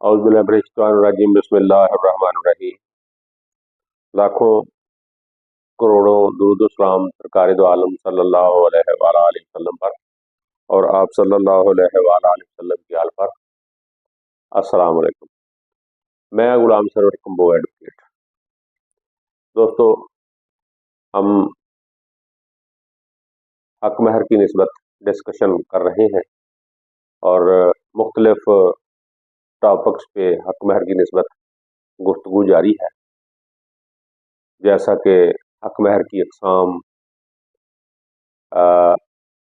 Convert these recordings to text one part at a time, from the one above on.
औज़ु बिल्लाहि मिनश्शैतानिर्रजीम बिस्मिल्लाहिर्रहमानिर्रहीम। लाखों करोड़ों दुरूद व सलाम सरकार दो आलम सल्लल्लाहु अलैहि वसल्लम पर और आप सल्लल्लाहु अलैहि वसल्लम की आल पर। अस्सलाम वालेकुम। मैं गुलाम सरवर कंबो एडवोकेट। दोस्तों, हम हक महर की निस्बत डिस्कशन कर रहे हैं और मुख्तलिफ टॉपिक्स पे हक महर की निस्बत गुफ्तगू जारी है। जैसा कि हक महर की अक़साम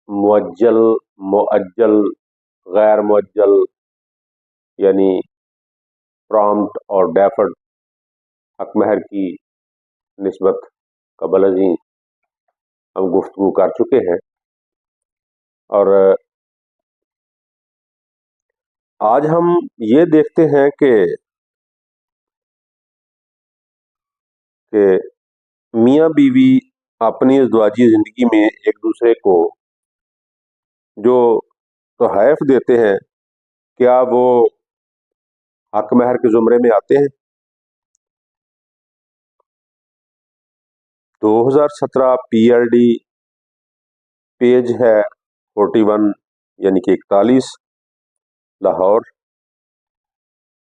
मुअज्जल, मुअज्जल, गैर मुअज्जल यानी प्रॉम्प्ट और डेफर्ड हक महर की निस्बत कबल अज़ीं हम गुफ्तगू कर चुके हैं और आज हम ये देखते हैं कि मियाँ बीवी अपनी अज़दवाजी ज़िंदगी में एक दूसरे को जो तोहफ़ देते हैं, क्या वो हक महर के ज़ुमरे में आते हैं? 2017 PLD पेज है 41 यानी कि 41 लाहौर।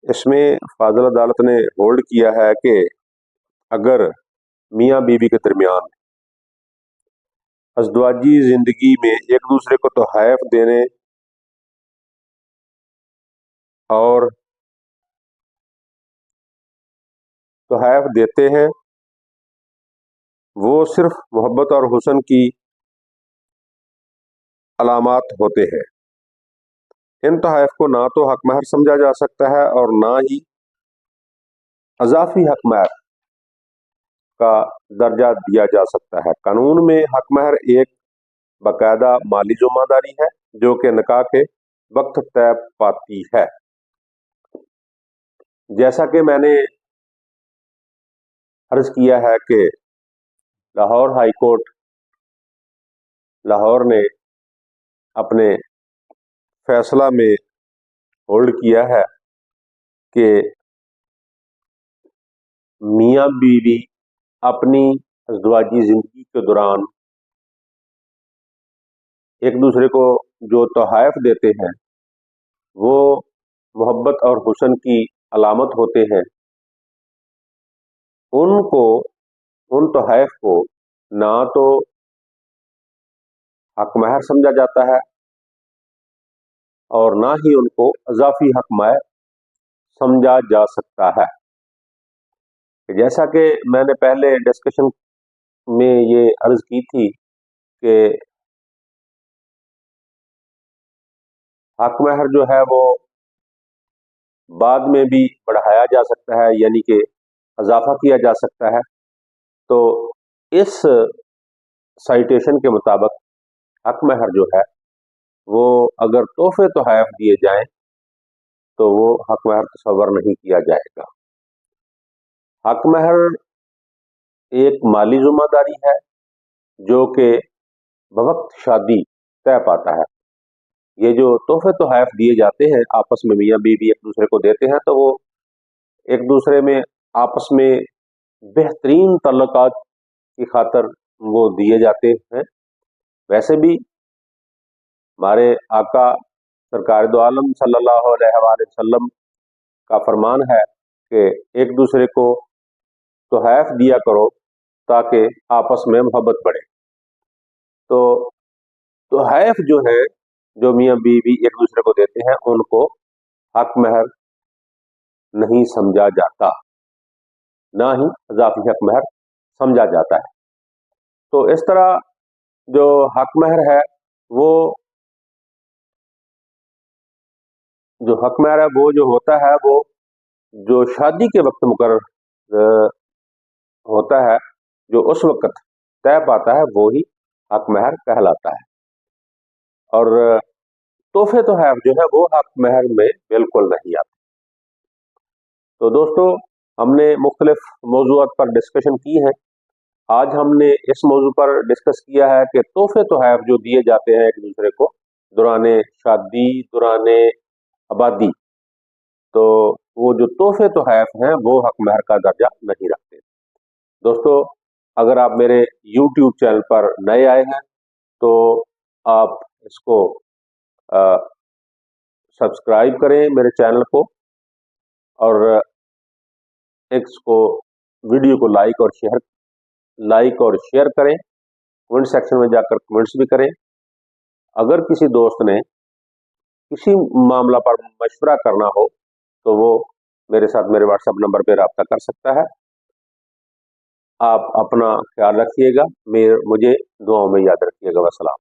इसमें फाज़िल अदालत ने होल्ड किया है कि अगर मियाँ बीवी के दरमियान अज़दवाजी ज़िंदगी में एक दूसरे को तोहफ़ देने और तोहफ़ देते हैं, वो सिर्फ मोहब्बत और हुस्न की अलामात होते हैं। इन तोहफ़ को ना तो हक महर समझा जा सकता है और ना ही अज़ाफ़ी हक महर का दर्जा दिया जा सकता है। कानून में हक महर एक बाकायदा माली ज़िम्मेदारी है जो कि निकाह के वक्त तय पाती है। जैसा कि मैंने अर्ज किया है कि लाहौर हाई कोर्ट लाहौर ने अपने फैसला में होल्ड किया है कि मियाँ बीवी अपनी अज़दवाजी ज़िंदगी के दौरान एक दूसरे को जो तोहफ़ देते हैं वो मोहब्बत और हुस्न की अलामत होते हैं। उनको उन तोहफ़ को ना तो हक महर समझा जाता है और ना ही उनको अज़ाफ़ी हक महर समझा जा सकता है। जैसा कि मैंने पहले डिस्कशन में ये अर्ज की थी कि हक महर जो है वो बाद में भी बढ़ाया जा सकता है, यानी कि इजाफा किया जा सकता है। तो इस साइटेशन के मुताबिक हक महर जो है वो अगर तोहफे तोहफ़ दिए जाएं तो वो हक महर तस्वर नहीं किया जाएगा। हक महर एक माली ज़िम्मेदारी है जो कि बवक्त शादी तय पाता है। ये जो तोहफे तोहफ़ दिए जाते हैं आपस में, मियाँ बीवी एक दूसरे को देते हैं, तो वो एक दूसरे में आपस में बेहतरीन तल्लुकात की खातर वो दिए जाते हैं। वैसे भी हमारे आका सरकार दो आलम सल्लल्लाहु अलैहि वसल्लम का फरमान है कि एक दूसरे को तोहफ़ दिया करो ताकि आपस में मोहब्बत बढ़े। तो तोहफ़ जो है जो मियाँ बीवी एक दूसरे को देते हैं उनको हक महर नहीं समझा जाता, ना ही इजाफी हक महर समझा जाता है। तो इस तरह जो हक महर है वो जो होता है वो जो शादी के वक्त मुकर्रर होता है, जो उस वक्त तय पाता है, वो ही हक महर कहलाता है। और तोहफे तोहफ़ जो है वो हक महर में बिल्कुल नहीं आते। तो दोस्तों, हमने मुख्तलिफ मौज़ूआत पर डिस्कशन की है। आज हमने इस मौजू पर डिस्कस किया है कि तोहफे तोहफ़ जो दिए जाते हैं एक दूसरे को दौरान शादी, दौरान आबादी, تو وہ جو تحفے تحائف ہیں وہ حق مہر کا درجہ نہیں رکھتے۔ دوستو، اگر آپ میرے یوٹیوب چینل پر نئے آئے ہیں تو آپ اس کو سبسکرائب کریں میرے چینل کو، اور اس کو ویڈیو کو لائک اور شیئر کریں، کمنٹ سیکشن میں جا کر کمنٹس بھی کریں۔ اگر کسی دوست نے کسی معاملہ پر مشورہ کرنا ہو تو وہ میرے ساتھ میرے واٹس ایپ نمبر پہ رابطہ کر سکتا ہے۔ آپ اپنا خیال رکھیے گا، مجھے دعاؤں میں یاد رکھیے گا۔ والسلام۔